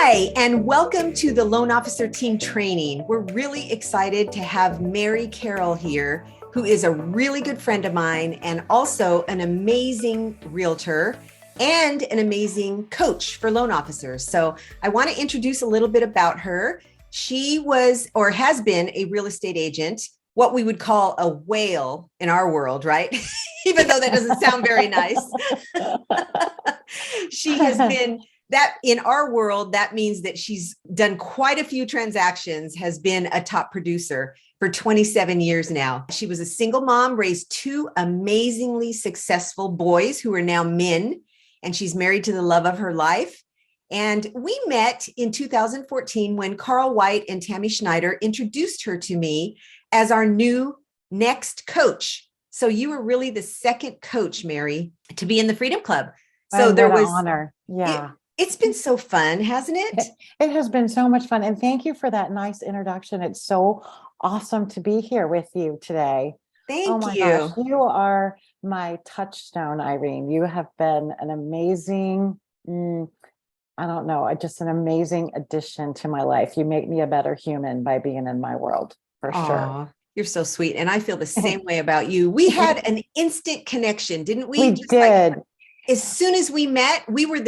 Hi, and welcome to the Loan Officer Team Training. We're really excited to have Mary Carroll here, who is a really good friend of mine and also an amazing realtor and an amazing coach for loan officers. So I want to introduce a little bit about her. She was or has been a real estate agent, what we would call a whale in our world, right? Even though that doesn't sound very nice. She has been that in our world, that means that she's done quite a few transactions, has been a top producer for 27 years now. She was a single mom, raised two amazingly successful boys who are now men, and she's married to the love of her life. And we met in 2014 when Carl White and Tammy Schneider introduced her to me as our new next coach. So you were really the second coach, Mary, to be in the Freedom Club. So there was an honor. Yeah. It's been so fun, hasn't it? It has been so much fun. And thank you for that nice introduction. It's so awesome to be here with you today. Thank you. Gosh, you are my touchstone, Irene. You have been an amazing, just an amazing addition to my life. You make me a better human by being in my world, for sure. You're so sweet. And I feel the same way about you. We had an instant connection, didn't we? We did. As soon as we met, we were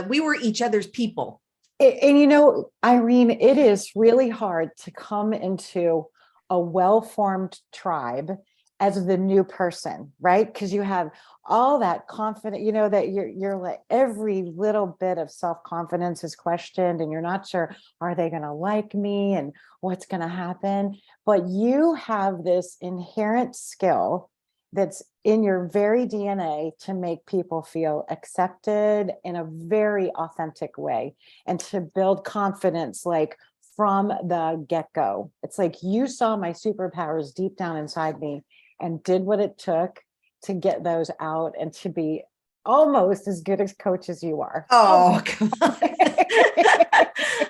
we were each other's people. And Irene, it is really hard to come into a well-formed tribe as the new person, right? Because you have all that confidence, that you're like every little bit of self-confidence is questioned and you're not sure, are they going to like me and what's going to happen? But you have this inherent skill that's in your very DNA to make people feel accepted in a very authentic way and to build confidence like from the get-go. It's like you saw my superpowers deep down inside me and did what it took to get those out and to be almost as good as coach as you are. Oh, come on.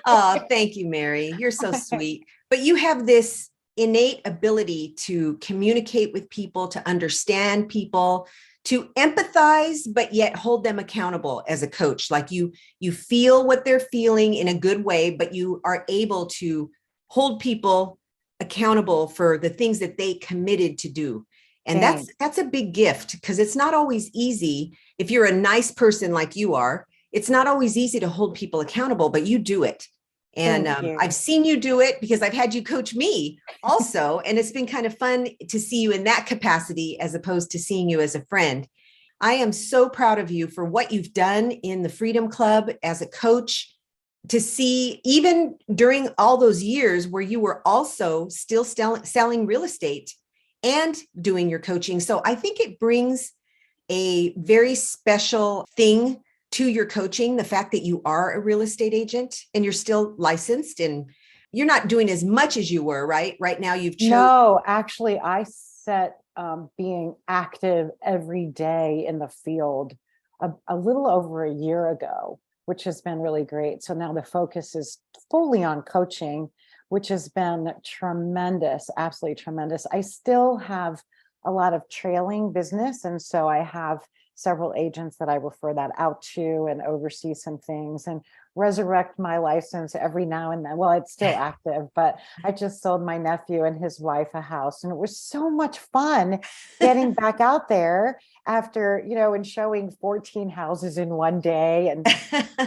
Oh, thank you, Mary. You're so sweet. But you have this innate ability to communicate with people, to understand people, to empathize, but yet hold them accountable as a coach. Like you feel what they're feeling in a good way, but you are able to hold people accountable for the things that they committed to do. And that's a big gift because it's not always easy. If you're a nice person like you are, it's not always easy to hold people accountable, but you do it. And I've seen you do it because I've had you coach me also. And it's been kind of fun to see you in that capacity as opposed to seeing you as a friend. I am so proud of you for what you've done in the Freedom Club as a coach, to see even during all those years where you were also still selling real estate and doing your coaching. So I think it brings a very special thing to your coaching, the fact that you are a real estate agent and you're still licensed and you're not doing as much as you were, right? Right now you've chosen. No, actually I set being active every day in the field a little over a year ago, which has been really great. So now the focus is fully on coaching, which has been tremendous, absolutely tremendous. I still have a lot of trailing business. And so I have several agents that I refer that out to and oversee some things and resurrect my license every now and then. Well, it's still active, but I just sold my nephew and his wife a house. And it was so much fun getting back out there after, and showing 14 houses in one day. And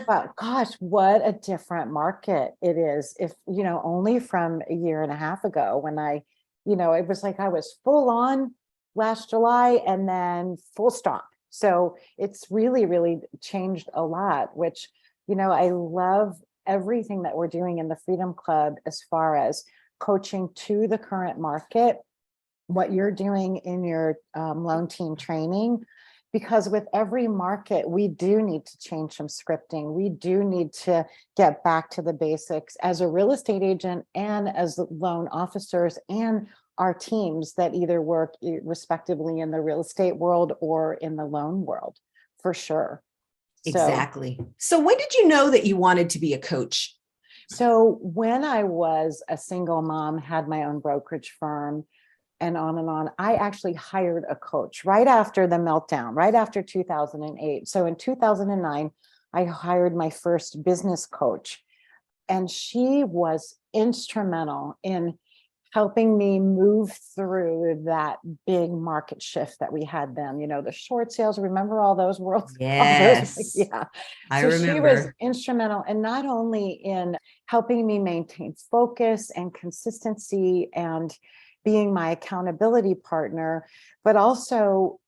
but gosh, what a different market it is. If, only from a year and a half ago when it was like I was full on last July and then full stop. So it's really, really changed a lot, which, I love everything that we're doing in the Freedom Club as far as coaching to the current market, what you're doing in your loan team training, because with every market, we do need to change some scripting. We do need to get back to the basics as a real estate agent and as loan officers and our teams that either work respectively in the real estate world or in the loan world, for sure. Exactly. So when did you know that you wanted to be a coach? So when I was a single mom, had my own brokerage firm and on, I actually hired a coach right after the meltdown, right after 2008. So in 2009, I hired my first business coach, and she was instrumental in helping me move through that big market shift that we had then, the short sales. Remember all those worlds, all those, Yes, yeah. I So she was remember. instrumental, and not only in helping me maintain focus and consistency and being my accountability partner, but also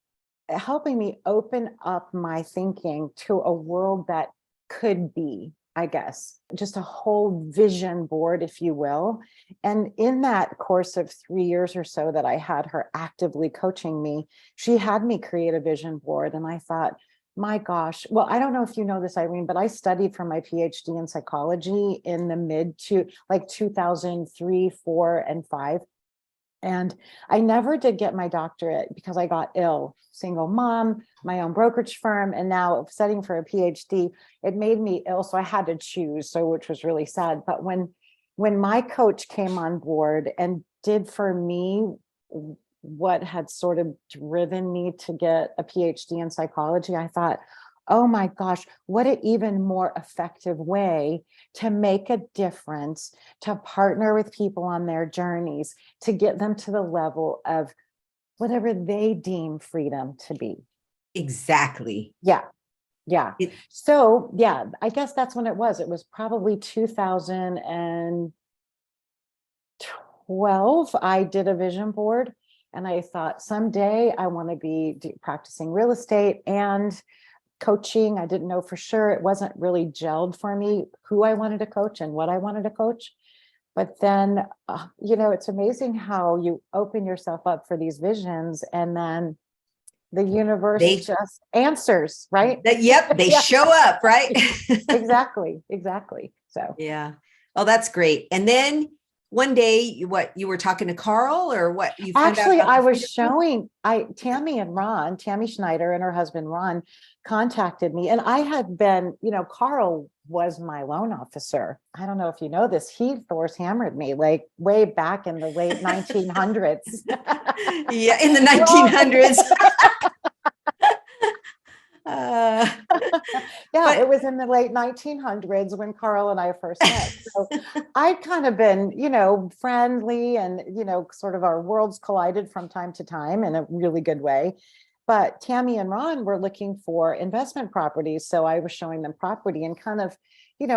helping me open up my thinking to a world that could be, I guess, just a whole vision board, if you will. And in that course of 3 years or so that I had her actively coaching me, she had me create a vision board. And I thought, my gosh, well, I don't know if you know this, Irene, but I studied for my PhD in psychology in the mid to like 2003, 4, and 5. And I never did get my doctorate because I got ill, single mom, my own brokerage firm, and now studying for a PhD, it made me ill. So I had to choose, so which was really sad. But when my coach came on board and did for me what had sort of driven me to get a PhD in psychology, I thought, oh my gosh, what an even more effective way to make a difference, to partner with people on their journeys, to get them to the level of whatever they deem freedom to be. Exactly. Yeah. Yeah. It, So yeah, I guess that's when it was. It was probably 2012. I did a vision board, and I thought someday I want to be practicing real estate and coaching. I didn't know for sure. It wasn't really gelled for me who I wanted to coach and what I wanted to coach. But then, it's amazing how you open yourself up for these visions, and then the universe they, just answers, right? yep, they Yeah, show up, right? exactly. Exactly. So Yeah. Oh, that's great. And then one day, you were talking to Carl, or what, you found out actually, about I the was Freedom Club? showing, Tammy Schneider and her husband, Ron, contacted me, and I had been, Carl was my loan officer. I don't know if you know this. He Thor's hammered me like way back in the late 1900s. Yeah, in the Well, 1900s. Uh, yeah, it but was in the late 1900s when Carl and I first met. So I'd kind of been, friendly, and, sort of our worlds collided from time to time in a really good way. But Tammy and Ron were looking for investment properties. So I was showing them property and kind of,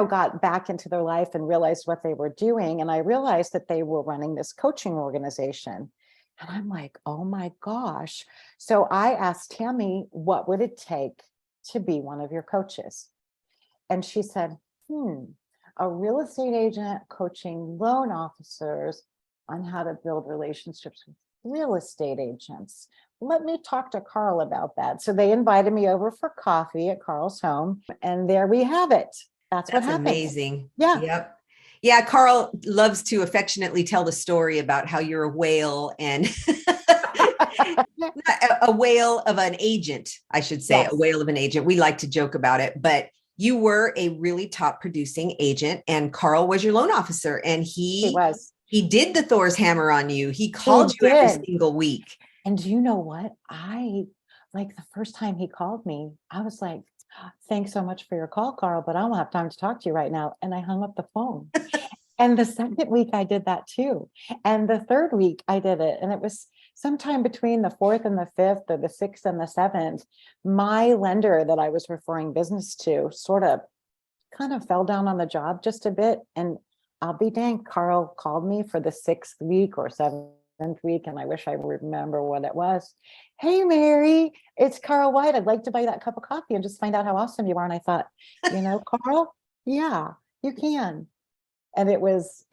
got back into their life and realized what they were doing. And I realized that they were running this coaching organization. And I'm like, oh my gosh. So I asked Tammy, what would it take to be one of your coaches? And she said, a real estate agent coaching loan officers on how to build relationships with real estate agents. Let me talk to Carl about that. So they invited me over for coffee at Carl's home, and there we have it. That's what that's happens. amazing. Yeah. Yep. Yeah, Carl loves to affectionately tell the story about how you're a whale, and not a whale of an agent, I should say, a Yes, whale of an agent. We like to joke about it, but you were a really top producing agent, and Carl was your loan officer, and he was. he did the Thor's hammer on you. He He called you every did. single week. And do you know what? Like the first time he called me, I was like, thanks so much for your call, Carl, but I don't have time to talk to you right now. And I hung up the phone. And the second week I did that too. And the third week I did it. And it was sometime between the fourth and the fifth, or the sixth and the seventh. My lender that I was referring business to sort of kind of fell down on the job just a bit. And I'll be dang, Carl called me for the sixth week or seventh week, and I wish I remember what it was. Hey, Mary, it's Carl White. I'd like to buy that cup of coffee and just find out how awesome you are. And I thought, Carl, yeah, you can. And it's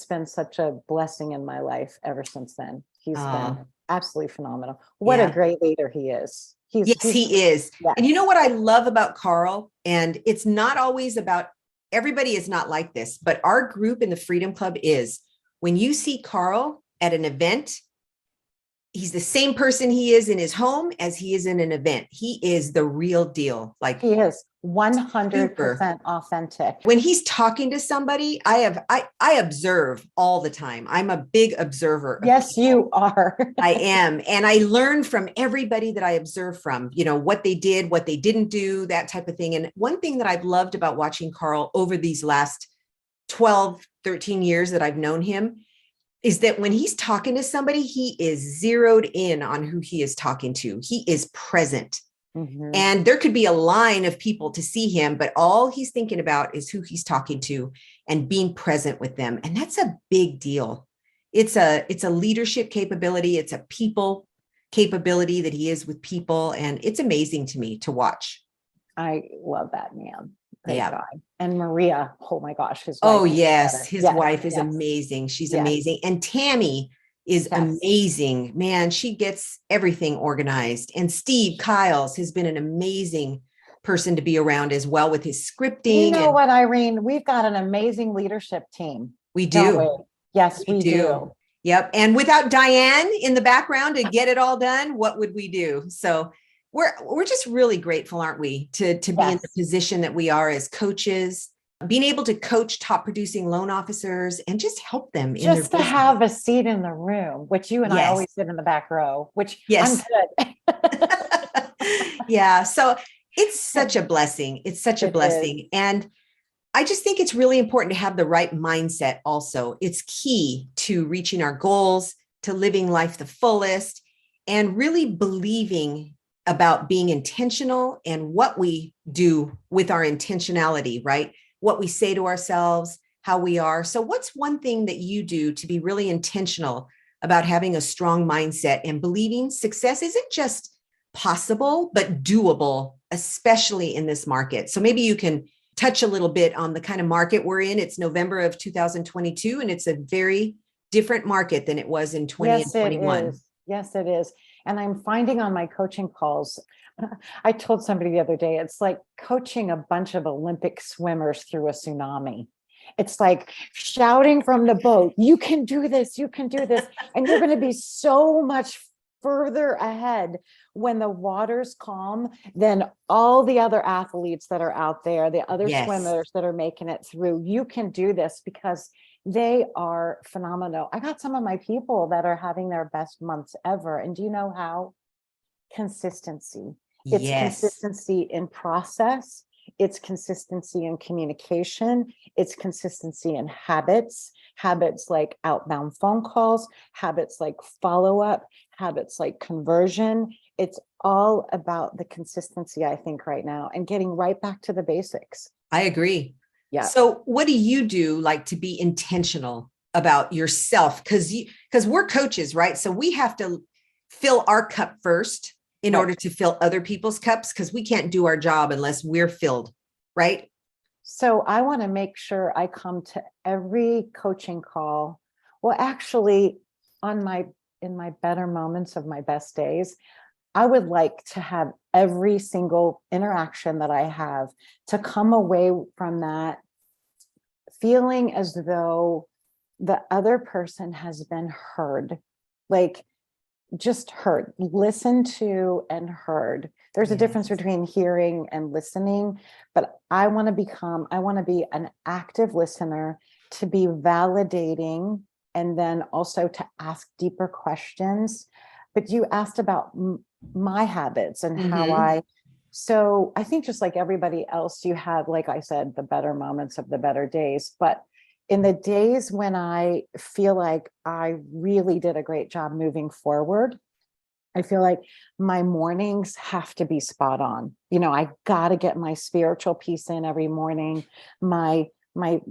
been such a blessing in my life ever since then. He's been Oh, absolutely phenomenal. What a yeah. great leader he is. Yes, He's he is. And you know yes. what I love about Carl? And it's not always about, everybody is not like this, but our group in the Freedom Club is, when you see Carl at an event, he's the same person he is in his home as he is in an event. He is the real deal. Like, He is. Super. 100% authentic. When he's talking to somebody, I observe all the time. I'm a big observer of Yes, people. you are. I am. And I learn from everybody that I observe from, what they did, what they didn't do, that type of thing. And one thing that I've loved about watching Carl over these last 12, 13 years that I've known him is that when he's talking to somebody, he is zeroed in on who he is talking to. He is present. Mhm. And there could be a line of people to see him, but all he's thinking about is who he's talking to and being present with them. And that's a big deal. It's a leadership capability. It's a people capability that he is with people. And it's amazing to me to watch. I love that man. Great Yeah. guy. And Maria, oh my gosh, his Oh, wife. yes. His Yes, wife is yes, amazing. She's yes, amazing. And Tammy is yes. amazing. Man, she gets everything organized. And Steve Kiles has been an amazing person to be around as well with his You scripting. know And what, Irene? We've got an amazing leadership team, we don't we? do. Yes, We we do. do. Yep. And without Diane in the background to get it all done, what would we do? So we're just really grateful, aren't we, to be in the Yes. position that we are as coaches, being able to coach top producing loan officers and just help them in their Just to business. have a seat in the room, which you and I Yes. always sit in the back row, which Yes. I'm good. Yeah. So it's such a blessing. It's such a It blessing. is. And I just think it's really important to have the right mindset also. It's key to reaching our goals, to living life the fullest, and really believing about being intentional and what we do with our intentionality, right? What we say to ourselves, how we are. So what's one thing that you do to be really intentional about having a strong mindset and believing success isn't just possible, but doable, especially in this market? So maybe you can touch a little bit on the kind of market we're in. It's November of 2022, and it's a very different market than it was in 20 Yes, and it 21. is. Yes, it is. And I'm finding on my coaching calls, I told somebody the other day, it's like coaching a bunch of Olympic swimmers through a tsunami. It's like shouting from the boat, you can do this, you can do this. And you're going to be so much further ahead when the water's calm than all the other athletes that are out there, the other Yes. swimmers that are making it through. You can do this because they are phenomenal. I got some of my people that are having their best months ever. And do you know how? Consistency. It's Yes. consistency in process. It's consistency in communication. It's consistency in habits like outbound phone calls, habits like follow-up, habits like conversion. It's all about the consistency, I think, right now, and getting right back to the basics. I agree. Yeah. So what do you do like to be intentional about yourself? Because we're coaches, right? So we have to fill our cup first in order to fill other people's cups, because we can't do our job unless we're filled, right? So I want to make sure I come to every coaching call. Well, actually, in my better moments of my best days, I would like to have every single interaction that I have to come away from that feeling as though the other person has been heard, like just heard, listened to and heard. There's a difference between hearing and listening, but I want to be an active listener, to be validating, and then also to ask deeper questions. But you asked about my habits and how so I think just like everybody else, you have, like I said, the better moments of the better days. But in the days when I feel like I really did a great job moving forward, I feel like my mornings have to be spot on. I got to get my spiritual piece in every morning, my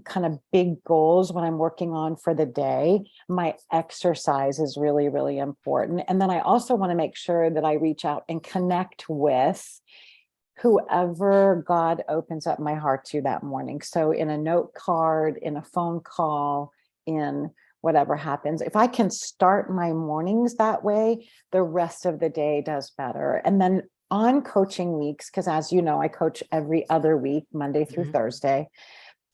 kind of big goals when I'm working on for the day. My exercise is really, really important. And then I also want to make sure that I reach out and connect with whoever God opens up my heart to that morning. So in a note card, in a phone call, in whatever happens, if I can start my mornings that way, the rest of the day does better. And then on coaching weeks, because as you know, I coach every other week, Monday through Thursday,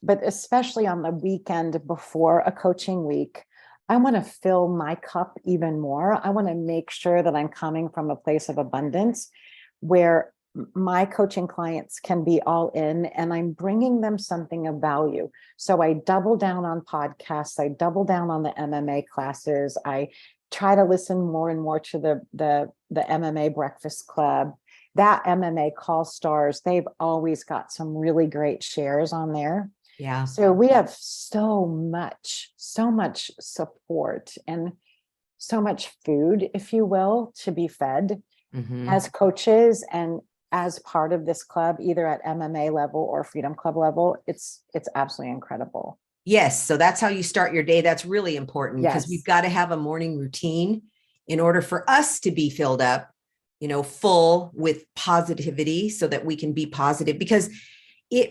but especially on the weekend before a coaching week, I want to fill my cup even more. I want to make sure that I'm coming from a place of abundance where my coaching clients can be all in, and I'm bringing them something of value. So I double down on podcasts. I double down on the MMA classes. I try to listen more and more to the MMA Breakfast Club. That MMA Call Stars, they've always got some really great shares on there. Yeah. So we have so much support and so much food, if you will, to be fed as coaches and as part of this club, either at MMA level or Freedom Club level. It's absolutely incredible. Yes. So that's how you start your day. That's really important because we've got to have a morning routine in order for us to be filled up, full with positivity so that we can be positive. Because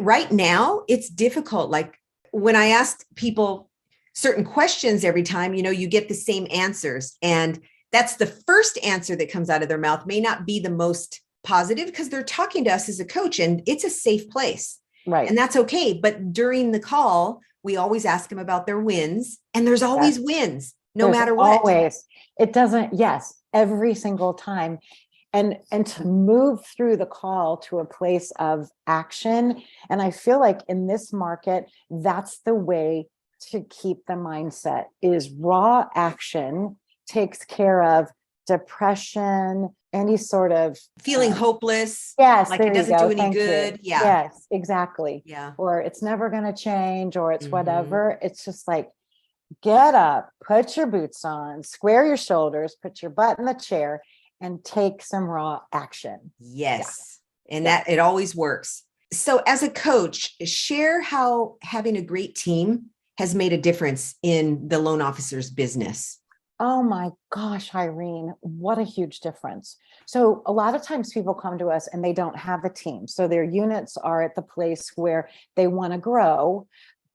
right now it's difficult. Like when I ask people certain questions every time, you get the same answers. And that's the first answer that comes out of their mouth may not be the most positive because they're talking to us as a coach and it's a safe place. Right. And that's okay. But during the call, we always ask them about their wins, and there's always wins, no matter what. Always. It doesn't, yes, every single time. And to move through the call to a place of action. And I feel like in this market, that's the way to keep the mindset is raw action takes care of depression, any sort of feeling hopeless. Yes. Like it doesn't do any good. Yeah. Yes, exactly. Yeah. Or it's never going to change, or it's whatever. It's just like, get up, put your boots on, square your shoulders, put your butt in the chair and take some raw action. Yes. Yeah. And that it always works. So as a coach, share how having a great team has made a difference in the loan officer's business. Oh my gosh, Irene, what a huge difference. So a lot of times people come to us and they don't have a team. So their units are at the place where they want to grow,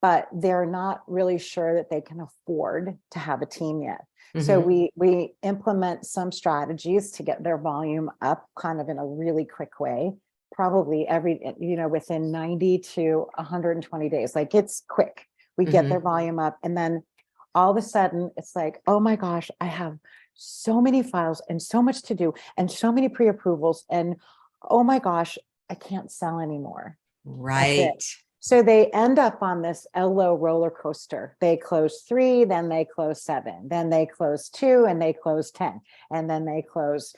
but they're not really sure that they can afford to have a team yet. So we implement some strategies to get their volume up kind of in a really quick way, probably within 90 to 120 days. Like it's quick. We get their volume up, and then all of a sudden it's like, oh my gosh, I have so many files and so much to do and so many pre-approvals, and oh my gosh, I can't sell anymore. Right. So they end up on this LO roller coaster. They close 3, then they close 7, then they close 2, and they close 10, and then they close,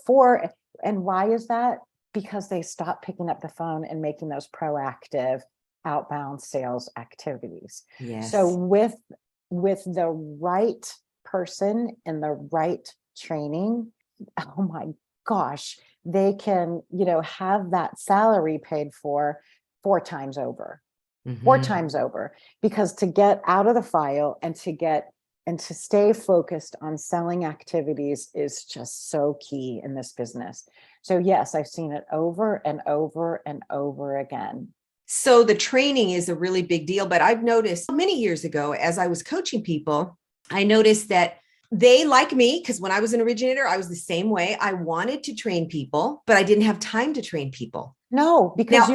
4. And why is that? Because they stop picking up the phone and making those proactive outbound sales activities. Yes. So with the right person and the right training, oh my gosh, they can, have that salary paid for 4 times over, 4 times over, because to get out of the file and to stay focused on selling activities is just so key in this business. So yes, I've seen it over and over and over again. So the training is a really big deal, but I've noticed many years ago, as I was coaching people, I noticed that they, like me, because when I was an originator, I was the same way. I wanted to train people, but I didn't have time to train people. No, because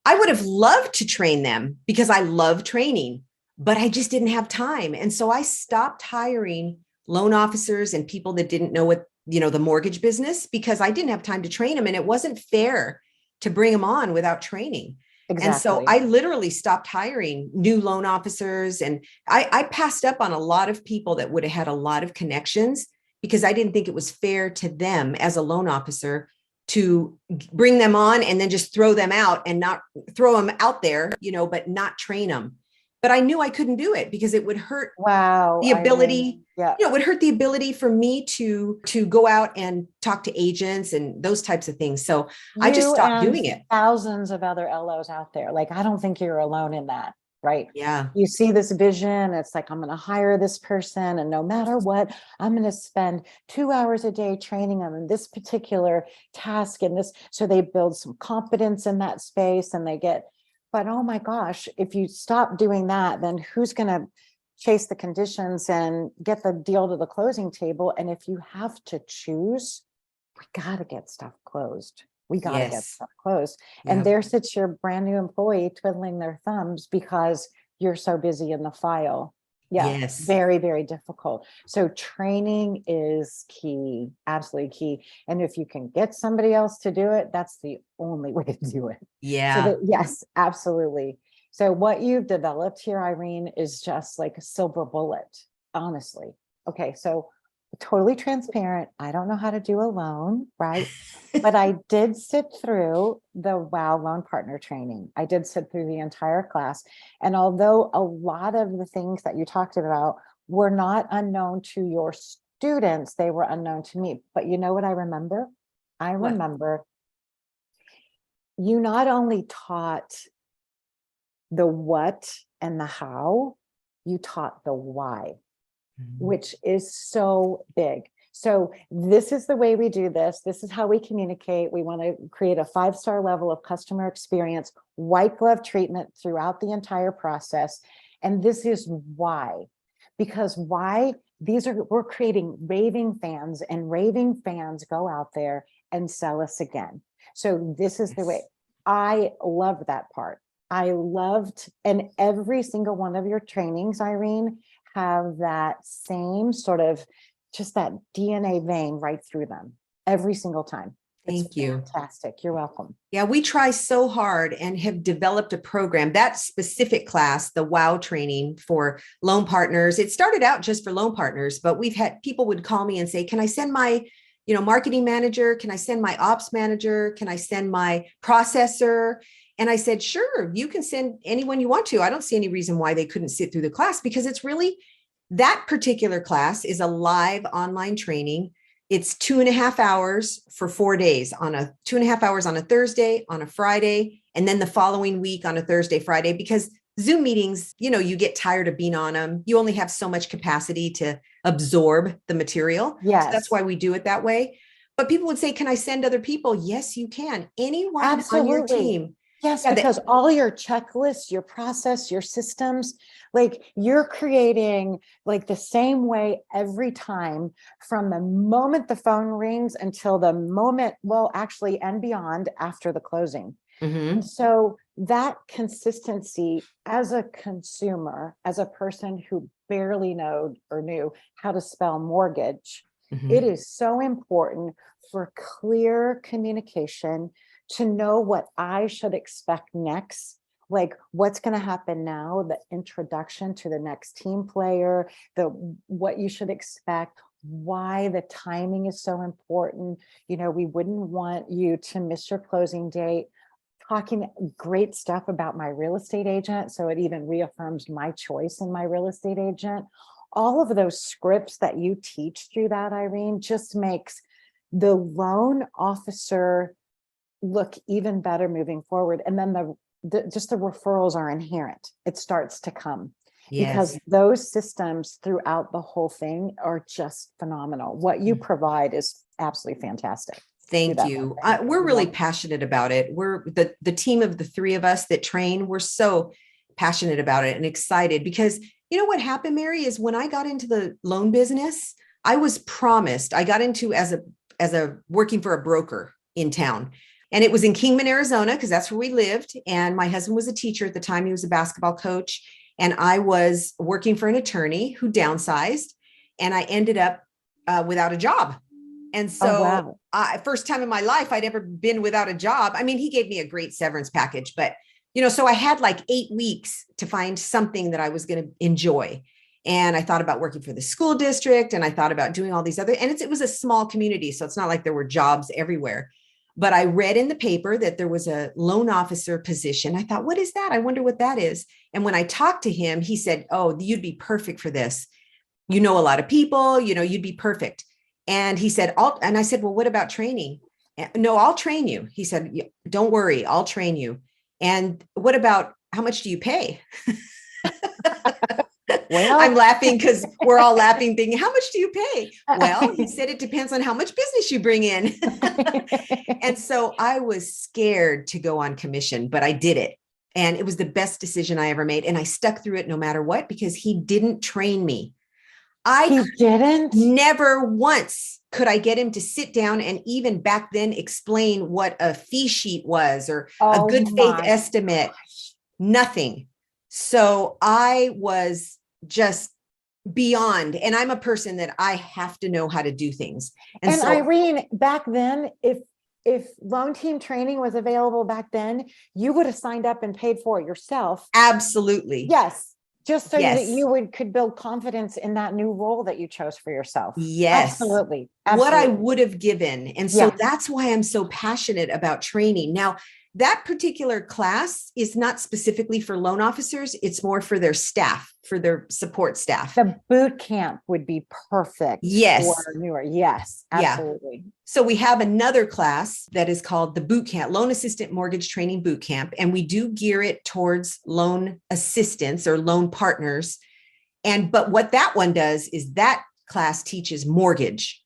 I would have loved to train them because I love training, but I just didn't have time. And so I stopped hiring loan officers and people that didn't know what, the mortgage business, because I didn't have time to train them. And it wasn't fair to bring them on without training. Exactly. And so I literally stopped hiring new loan officers, and I passed up on a lot of people that would have had a lot of connections because I didn't think it was fair to them as a loan officer to bring them on and then just throw them out and not throw them out there, but not train them. But I knew I couldn't do it because it would hurt the ability. It would hurt the ability for me to go out and talk to agents and those types of things. So I just stopped doing it. Thousands of other LOs out there. Like, I don't think you're alone in that, right? Yeah. You see this vision. It's like, I'm going to hire this person, and no matter what, I'm going to spend 2 hours a day training them in this particular task and this. So they build some confidence in that space and but oh my gosh, if you stop doing that, then who's going to chase the conditions and get the deal to the closing table? And if you have to choose, we got to get stuff closed. We got to get stuff closed. And there sits your brand new employee twiddling their thumbs because you're so busy in the file. Yeah, Yes. very, very difficult. So training is key, absolutely key. And if you can get somebody else to do it, that's the only way to do it. So Yeah. that, yes, absolutely. So what you've developed here, Irene, is just like a silver bullet, honestly. Okay, so totally transparent. I don't know how to do a loan, right? But I did sit through the WOW loan partner training. I did sit through the entire class. And although a lot of the things that you talked about were not unknown to your students, they were unknown to me. But you know what I remember? I What? remember you not only taught the what and the how, you taught the why, Mhm. which is so big. So this is the way we do this. This is how we communicate. We want to create a 5-star level of customer experience, white glove treatment throughout the entire process. And this is why, because why we're creating raving fans, and raving fans go out there and sell us again. So this is the way. Yes. I love that part. I loved, and every single one of your trainings, Irene, have that same sort of, just that DNA vein right through them every single time. It's Thank you. fantastic. You're welcome. Yeah, we try so hard and have developed a program. That specific class, the WOW training for loan partners, it started out just for loan partners, but we've had people would call me and say, can I send my, marketing manager? Can I send my ops manager? Can I send my processor? And I said, sure, you can send anyone you want to. I don't see any reason why they couldn't sit through the class, because it's really, that particular class is a live online training. It's 2.5 hours for 4 days, on a 2.5 hours on a Thursday, on a Friday, and then the following week on a Thursday, Friday, because Zoom meetings, you get tired of being on them. You only have so much capacity to absorb the material. So that's Yes, why we do it that way. But people would say, can I send other people? Yes, you can. Anyone on your absolutely. team. Yes, Yeah, because all your checklists, your process, your systems, like you're creating like the same way every time, from the moment the phone rings until the moment, well, actually, and beyond after the closing. And mm-hmm, so that consistency as a consumer, as a person who barely know or knew how to spell mortgage, it mm-hmm. is so important for clear communication, to know what I should expect next, like what's going to happen now, the introduction to the next team player, the what you should expect, why the timing is so important. We wouldn't want you to miss your closing date, talking great stuff about my real estate agent. So it even reaffirms my choice in my real estate agent. All of those scripts that you teach through that, Irene, just makes the loan officer look even better moving forward. And then just the referrals are inherent. It starts to come because Yes. those systems throughout the whole thing are just phenomenal. What you provide is absolutely fantastic. Do Thank that one you. thing. We're You're really welcome. passionate about it. We're the team of the three of us that train. We're so passionate about it and excited, because what happened, Mary, is when I got into the loan business, I was promised. I got into as a working for a broker in town, and it was in Kingman, Arizona, because that's where we lived. And my husband was a teacher at the time; he was a basketball coach, and I was working for an attorney who downsized, and I ended up without a job. And Oh, so wow. first time in my life I'd ever been without a job. I mean, he gave me a great severance package, but so I had like 8 weeks to find something that I was going to enjoy. And I thought about working for the school district, and I thought about doing all these other, and it was a small community. So it's not like there were jobs everywhere, but I read in the paper that there was a loan officer position. I thought, what is that? I wonder what that is. And when I talked to him, he said, oh, you'd be perfect for this. You know a lot of people, you'd be perfect. And he said, and I said, well, what about training? No, I'll train you. He said, don't worry, I'll train you. And what about, how much do you pay? I'm Well, laughing because we're all laughing, thinking, how much do you pay? Well, he said, it depends on how much business you bring in. And so I was scared to go on commission, but I did it. And it was the best decision I ever made. And I stuck through it no matter what, because he didn't train me. I he didn't. never once could I get him to sit down and even back then explain what a fee sheet was, or a Oh good faith my estimate. gosh. Nothing. So I was just beyond. And I'm a person that I have to know how to do things. And So Irene, back then, if loan team training was available back then, you would have signed up and paid for it yourself. absolutely. Yes. Just so that Yes. you could build confidence in that new role that you chose for yourself. Yes. Absolutely. What I Absolutely. would have given. And so Yes. that's why I'm so passionate about training. Now, that particular class is not specifically for loan officers. It's more for their staff, for their support staff. The boot camp would be perfect Yes. for newer. Yes, Yeah. absolutely. So we have another class that is called the boot camp, loan assistant mortgage training boot camp. And we do gear it towards loan assistants or loan partners. But what that one does is that class teaches mortgage.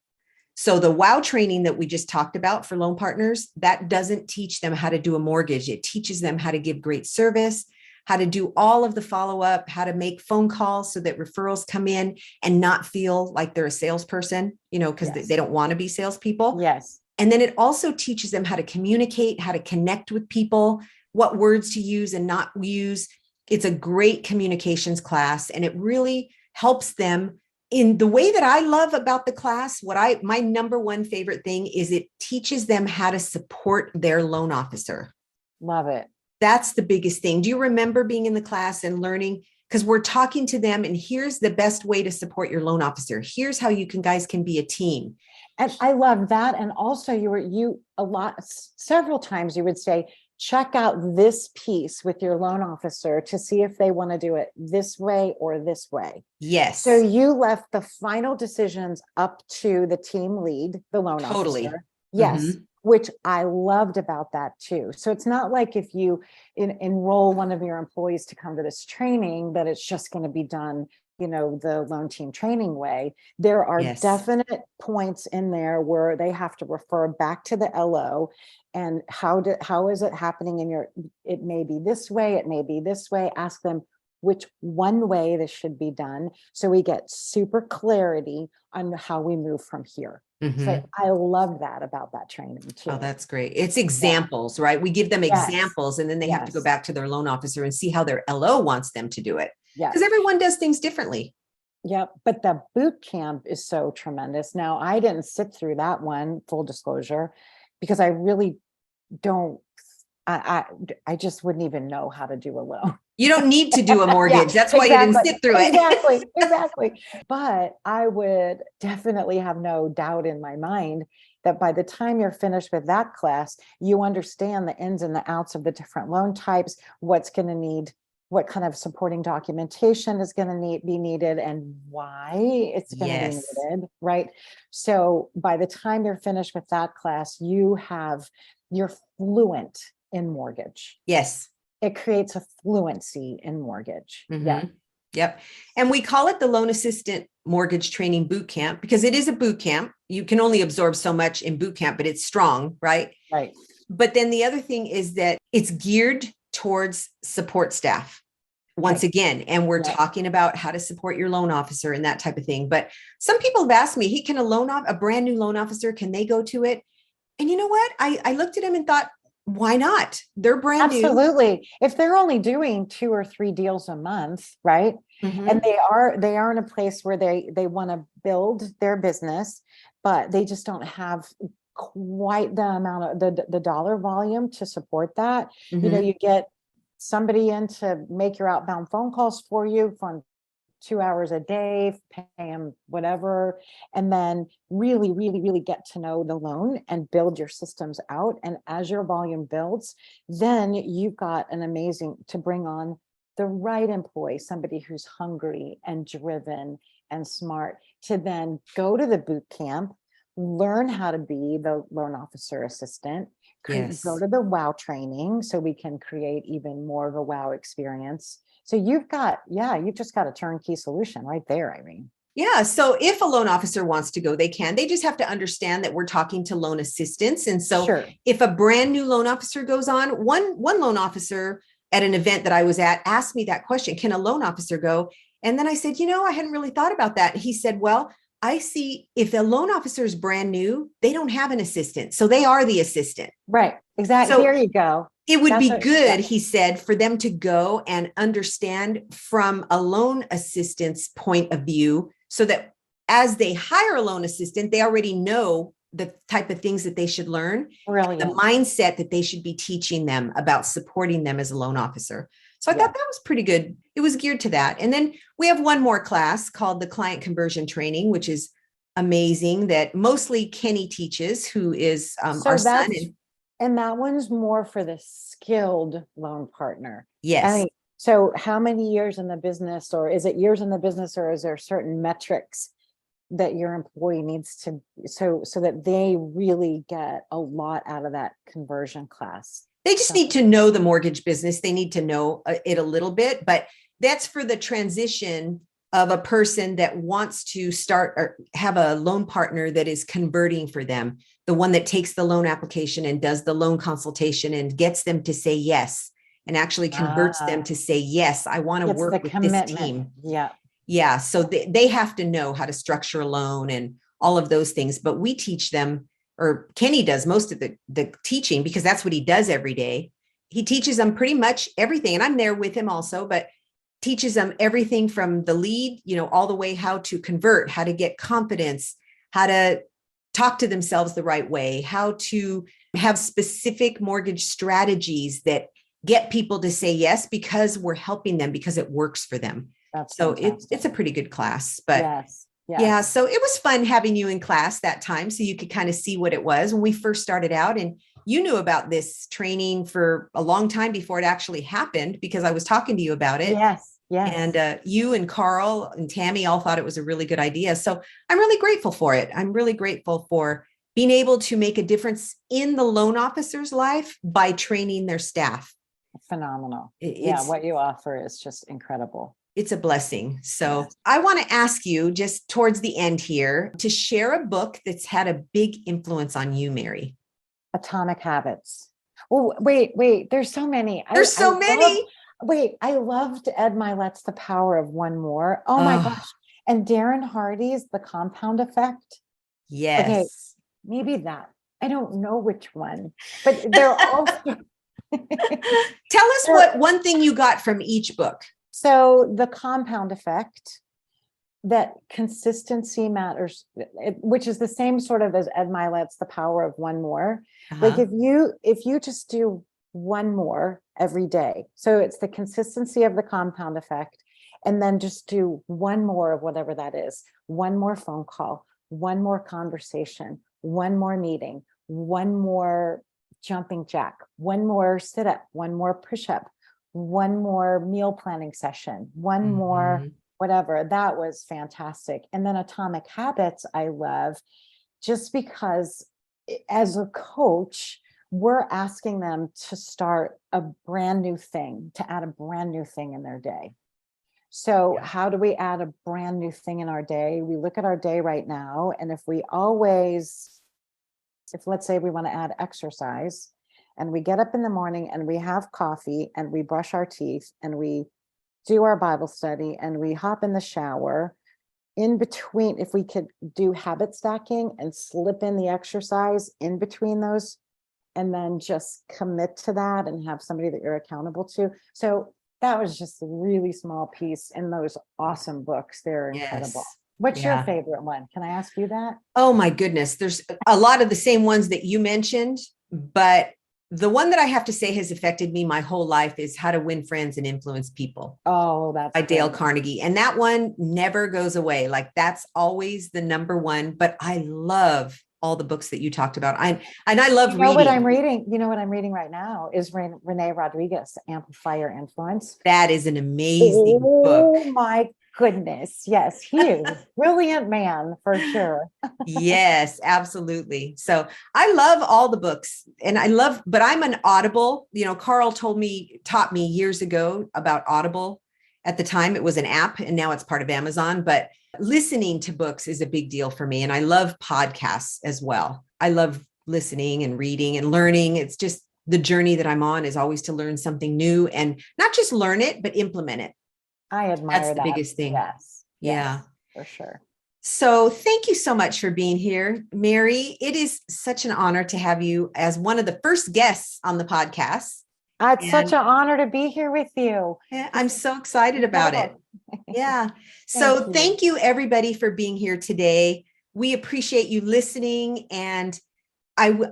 So the WOW training that we just talked about for loan partners, that doesn't teach them how to do a mortgage. It teaches them how to give great service, how to do all of the follow-up, how to make phone calls so that referrals come in and not feel like they're a salesperson, because Yes. they don't want to be salespeople. Yes. And then it also teaches them how to communicate, how to connect with people, what words to use and not use. It's a great communications class, and it really helps them in the way that I love about the class. My number one favorite thing is it teaches them how to support their loan officer. Love it. That's the biggest thing. Do you remember being in the class and learning? Because we're talking to them, and here's the best way to support your loan officer. Here's how you guys can be a team. And I love that. And also several times you would say, check out this piece with your loan officer to see if they want to do it this way or this way. Yes. So you left the final decisions up to the team lead, the loan officer. Yes. Mm-hmm. Which I loved about that too. So it's not like if you enroll one of your employees to come to this training, that it's just going to be done, the loan team training way. There are definite points in there where they have to refer back to the LO and how is it happening it may be this way, it may be this way. Ask them which one way this should be done. So we get super clarity on how we move from here. Mm-hmm. So I love that about that training too. Oh, that's great. It's examples, right? We give them examples, and then they have to go back to their loan officer and see how their LO wants them to do it. Yeah. Because everyone does things differently. Yep. But the boot camp is so tremendous. Now, I didn't sit through that one, full disclosure, because I really don't, I just wouldn't even know how to do a loan. You don't need to do a mortgage. That's why you didn't sit through it. Exactly. But I would definitely have no doubt in my mind that by the time you're finished with that class, you understand the ins and the outs of the different loan types, what's going to need, what kind of supporting documentation is going to be needed, and why it's going to be needed, right? So by the time you're finished with that class, you're fluent in mortgage. Yes. It creates a fluency in mortgage. Mm-hmm. Yeah. Yep. And we call it the Loan Assistant Mortgage Training Boot Camp because it is a boot camp. You can only absorb so much in boot camp, but it's strong, right? Right. But then the other thing is that it's geared towards support staff once again. And we're talking about how to support your loan officer and that type of thing. But some people have asked me, can a brand new loan officer, can they go to it? And you know what? I looked at them and thought, why not? They're brand new. Absolutely. If they're only doing 2 or 3 deals a month, right? Mm-hmm. And they are in a place where they want to build their business, but they just don't have quite the amount of the dollar volume to support that. Mm-hmm. You get somebody in to make your outbound phone calls for you from 2 hours a day, pay them whatever, and then really, really, really get to know the loan and build your systems out. And as your volume builds, then you've got to bring on the right employee, somebody who's hungry and driven and smart, to then go to the boot camp, learn how to be the loan officer assistant, go to the WOW training so we can create even more of a WOW experience. So you've just got a turnkey solution right there, Irene. Yeah. So if a loan officer wants to go, they can. They just have to understand that we're talking to loan assistants. And so if a brand new loan officer goes on, one loan officer at an event that I was at asked me that question, can a loan officer go? And then I said, I hadn't really thought about that. He said, well, I see if a loan officer is brand new, they don't have an assistant. So they are the assistant. Right. Exactly. So, here you go. It would That's be what, good, yeah, he said, for them to go and understand from a loan assistant's point of view, so that as they hire a loan assistant, they already know the type of things that they should learn, the brilliant. mindset that they should be teaching them about supporting them as a loan officer. So I Yeah. thought that was pretty good. It was geared to that. And then we have one more class called the client conversion training, which is amazing, that mostly Kenny teaches, who is our So son. that's, and that one's more for the skilled loan partner. Yes. And so how many years in the business, or is it years in the business, or is there certain metrics that your employee needs to, so that they really get a lot out of that conversion class? They just need to know the mortgage business. They need to know it a little bit, but that's for the transition of a person that wants to start or have a loan partner that is converting for them, the one that takes the loan application and does the loan consultation and gets them to say yes, and actually converts them to say, yes, I want to It's the work with this commitment. team. Yeah. Yeah. So they have to know how to structure a loan and all of those things. But we teach them, or Kenny does most of the teaching, because that's what he does every day. He teaches them pretty much everything. And I'm there with him also, but teaches them everything from the lead, all the way how to convert, how to get confidence, how to talk to themselves the right way, how to have specific mortgage strategies that get people to say yes, because we're helping them, because it works for them. That's So fantastic. it's a pretty good class. But Yes. yeah, so it was fun having you in class that time, so you could kind of see what it was when we first started out. And you knew about this training for a long time before it actually happened, because I was talking to you about it. Yes. Yes. And you and Carl and Tammy all thought it was a really good idea. So I'm really grateful for it. I'm really grateful for being able to make a difference in the loan officer's life by training their staff. Phenomenal. It's, what you offer is just incredible. it's a blessing. So Yes. I want to ask you, just towards the end here, to share a book that's had a big influence on you, Mary. Atomic Habits. Oh, wait. There's so many. There's so many. I loved Ed Milet's The Power of One More. Oh my Oh, gosh. And Darren Hardy's The Compound Effect. Okay, yes. maybe that. I don't know which one, but they're all. Tell us what one thing you got from each book. So The Compound Effect, that consistency matters, which is the same sort of as Ed Milet's The Power of One More. Like if you just do one more every day, so it's the consistency of the compound effect, and then just do one more of whatever that is, one more phone call, one more conversation, one more meeting, one more jumping jack, one more sit up, one more push up, one more meal planning session, one more whatever. That was fantastic. And then Atomic Habits, I love, just because as a coach, we're asking them to start a brand new thing, to add a brand new thing in their day. So how do we add a brand new thing in our day? We look at our day right now, and if let's say we want to add exercise, and we get up in the morning and we have coffee and we brush our teeth and we do our Bible study and we hop in the shower, in between, if we could do habit stacking and slip in the exercise in between those, and then just commit to that and have somebody that you're accountable to. So that was just a really small piece in those awesome books. They're incredible. What's your favorite one? Can I ask you that? Oh my goodness. There's a lot of the same ones that you mentioned, but the one that I have to say has affected me my whole life is How to Win Friends and Influence People. Oh, that's by Dale Carnegie. And that one never goes away. Like that's always the number one, but I love all the books that you talked about. I love reading. What I'm reading, what I'm reading right now is Renee Rodriguez, Amplify Your Influence. That is an amazing book. Oh my goodness. Yes, he is a brilliant man for sure. Yes, absolutely. So I love all the books, and but I'm an Audible, Carl taught me years ago about Audible. At the time it was an app, and now it's part of Amazon, but listening to books is a big deal for me. And I love podcasts as well. I love listening and reading and learning. It's just the journey that I'm on is always to learn something new, and not just learn it, but implement it. I admire That's the biggest thing. Yes. Yeah, for sure. So thank you so much for being here, Mary. It is such an honor to have you as one of the first guests on the podcast. It's such And an honor to be here with you. I'm so excited about it. Incredible. Yeah. Thank So you. thank you everybody for being here today. We appreciate you listening, and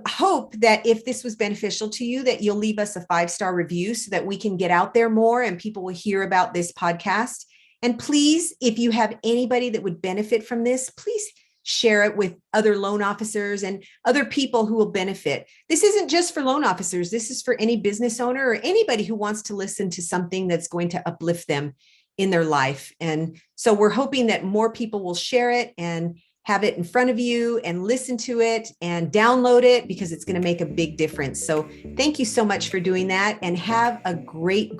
hope that if this was beneficial to you, that you'll leave us a 5-star review so that we can get out there more and people will hear about this podcast. And please, if you have anybody that would benefit from this, please share it with other loan officers and other people who will benefit. This isn't just for loan officers. This is for any business owner or anybody who wants to listen to something that's going to uplift them in their life. And so we're hoping that more people will share it and have it in front of you and listen to it and download it, because it's going to make a big difference. So thank you so much for doing that, and have a great,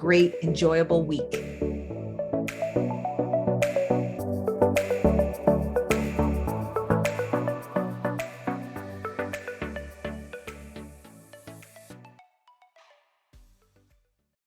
enjoyable week.